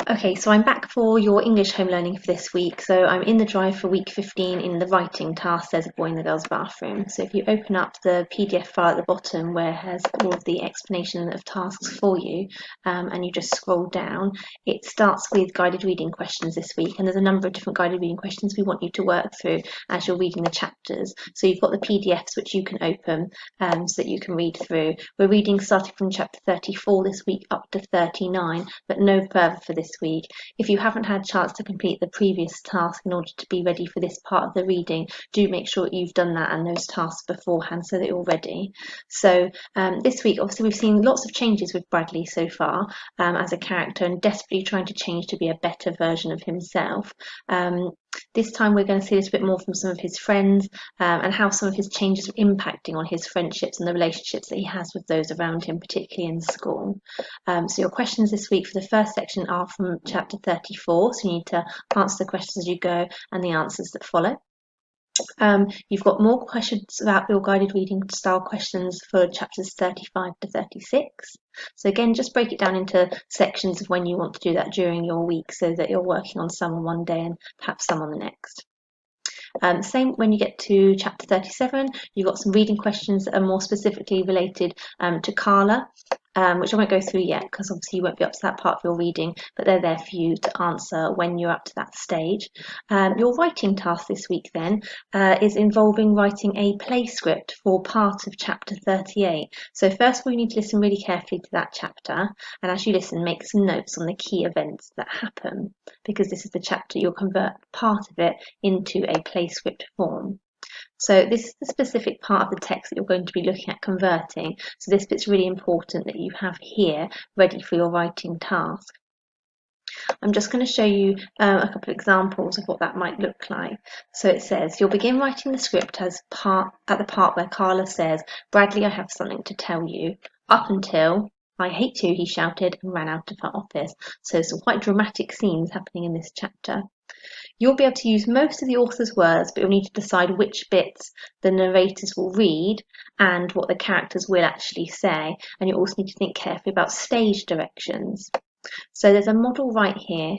Okay, so I'm back for your English home learning for this week. So I'm in the drive for week 15 in the writing task. There's a boy in the girls' bathroom. So if you open up the PDF file at the bottom where it has all of the explanation of tasks for you, and you just scroll down, it starts with guided reading questions this week. And there's a number of different guided reading questions we want you to work through as you're reading the chapters. So you've got the PDFs which you can open so that you can read through. We're reading starting from chapter 34 this week up to 39, but no further for this week. If you haven't had a chance to complete the previous task in order to be ready for this part of the reading, do make sure you've done that and those tasks beforehand so that you're ready. So this week, obviously, we've seen lots of changes with Bradley so far as a character and desperately trying to change to be a better version of himself. This time we're going to see a little bit more from some of his friends and how some of his changes are impacting on his friendships and the relationships that he has with those around him, particularly in school. So your questions this week for the first section are from chapter 34, so you need to answer the questions as you go and the answers that follow. You've got more questions about your guided reading style questions for chapters 35 to 36. So again, just break it down into sections of when you want to do that during your week so that you're working on some on one day and perhaps some on the next. Same when you get to chapter 37, you've got some reading questions that are more specifically related to Carla, which I won't go through yet because obviously you won't be up to that part of your reading, but they're there for you to answer when you're up to that stage. Your writing task this week then is involving writing a play script for part of chapter 38. So first of all, you need to listen really carefully to that chapter, and as you listen, make some notes on the key events that happen, because this is the chapter you'll convert part of it into a play script form. So this is the specific part of the text that you're going to be looking at converting. So this bit's really important that you have here ready for your writing task. I'm just going to show you a couple of examples of what that might look like. So it says, you'll begin writing the script at the part where Carla says, "Bradley, I have something to tell you," up until "I hate you," he shouted and ran out of her office. So some quite dramatic scenes happening in this chapter. You'll be able to use most of the author's words, but you'll need to decide which bits the narrators will read and what the characters will actually say. And you also need to think carefully about stage directions. So there's a model right here.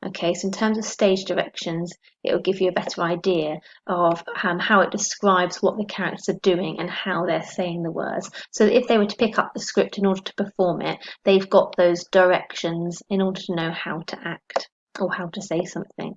Okay, so in terms of stage directions, it will give you a better idea of how it describes what the characters are doing and how they're saying the words. So that if they were to pick up the script in order to perform it, they've got those directions in order to know how to act or how to say something.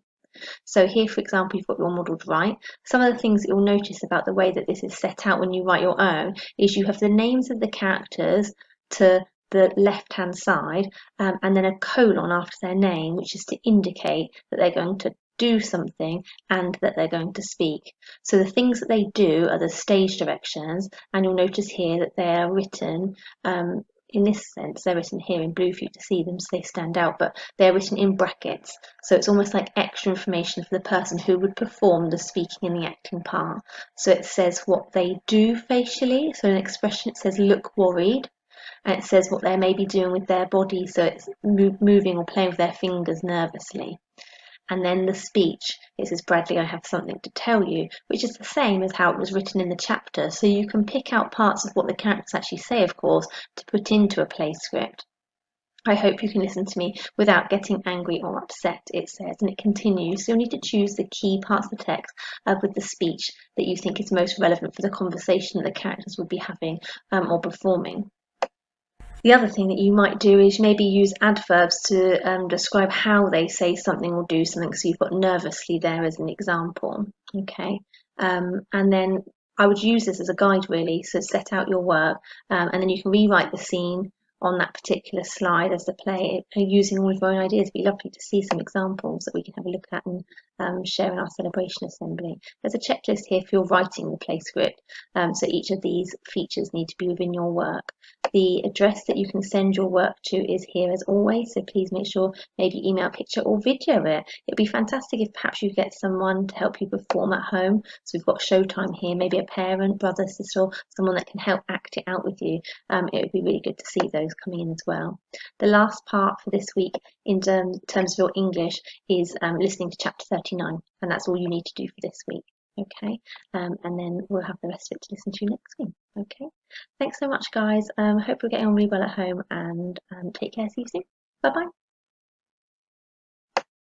So here, for example, you've got your modelled right. Some of the things that you'll notice about the way that this is set out when you write your own is you have the names of the characters to the left-hand side and then a colon after their name, which is to indicate that they're going to do something and that they're going to speak. So the things that they do are the stage directions, and you'll notice here that they are written in this sense, they're written here in blue for you to see them so they stand out, but they're written in brackets. So it's almost like extra information for the person who would perform the speaking and the acting part. So it says what they do facially. So in an expression, it says "look worried." And it says what they may be doing with their body. So it's moving or playing with their fingers nervously. And then the speech, it says, "Bradley, I have something to tell you," which is the same as how it was written in the chapter. So you can pick out parts of what the characters actually say, of course, to put into a play script. I hope you can listen to me without getting angry or upset, it says, and it continues. So you'll need to choose the key parts of the text with the speech that you think is most relevant for the conversation that the characters will be having or performing. The other thing that you might do is maybe use adverbs to describe how they say something or do something. So you've got nervously there as an example. Okay, and then I would use this as a guide really. So set out your work, and then you can rewrite the scene on that particular slide as the play, using all of your own ideas. It'd be lovely to see some examples that we can have a look at and share in our celebration assembly. There's a checklist here for your writing the play script, so each of these features need to be within your work. The address that you can send your work to is here as always, so please make sure maybe email a picture or video it. It'd be fantastic if perhaps you get someone to help you perform at home. So we've got showtime here, maybe a parent, brother, sister, or someone that can help act it out with you. It would be really good to see those coming in as well. The last part for this week in terms of your English is listening to chapter 39, and that's all you need to do for this week. Okay, and then we'll have the rest of it to listen to next week. Okay, thanks so much, guys. I hope you're getting on really well at home, and take care. See you soon. Bye bye.